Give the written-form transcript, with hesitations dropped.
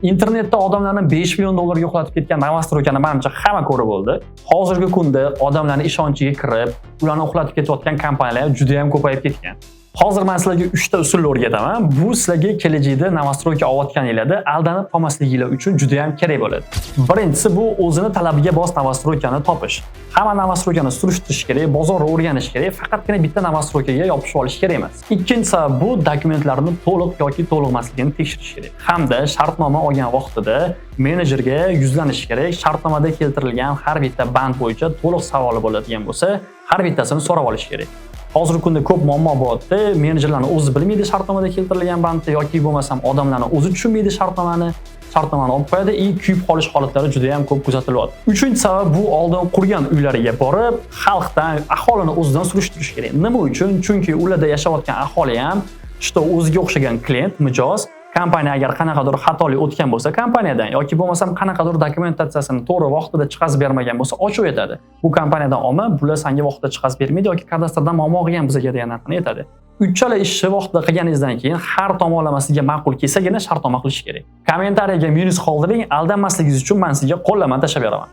Internetda odamlarni 5 million dollarga yo'qotib ketgan nastroykani menimcha hamma ko'rib bo'ldi. Hozirgi kunda odamlarning ishonchiga kirib, ularni uxlatib ketayotgan kompaniyalar juda ham ko'payib ketgan. Hozir men sizlarga 3 ta usulni o'rgataman. Bu sizlarga kelajakda nastroyka olayotganinglarda aldanib qolmasliginglar uchun juda ham kerak bo'ladi. Birinchisi bu o'zini talabiga mos nastroykani topish. Hamma nastroykani surishtirish kerak, bozorni o'rganish kerak, faqatgina bitta nastroykaga yopishib olish kerak emas. Ikkinchi sabab bu dokumentlarni to'liq yoki to'liqmasligini tekshirish kerak. Hamda shartnoma olgan vaqtida menejerga yuzlanish kerak. Shartnomada keltirilgan har bitta band bo'yicha to'liq savoli bo'ladigan bo'lsa, har bittasini so'rab olish kerak. Hozirgi kunda ko'p muammo bo'lyapti. Menejerlarning o'zi bilmaydi shartnomada keltirilgan bandni yoki bo'lmasam odamlarning o'zi tushunmaydi shartnomani olib qo'yadi, kuyib qolish holatlari juda ham ko'p kuzatilyapti. Uchinchi sabab bu oldin qurgan uylariga borib, xalqdan, aholini o'zidan surishtirish kerak. Nima uchun? Chunki ularda yashayotgan aholi ham o'ziga o'xshagan klient, mijoz, kompaniya agar qanaqadir xatolik o'tgan bo'lsa kompaniyadan yoki bo'lmasam qanaqadir dokumentatsiyasini to'g'ri vaqtida chiqazib bermagan bo'lsa ochib aytadi. Bu kompaniyadan olma, bular senga vaqtida chiqazib bermaydi yoki kadastrdan muammo qilgan bizga degan narsani aytadi. Uchala ishni vaqtida qilganingizdan keyin har tomonlama sizga ma'qul kelsagina shartnoma qilish kerak. Kommentariyaga minus qoldiring, aldanmasligingiz uchun men sizga qo'llanma tashlab beraman.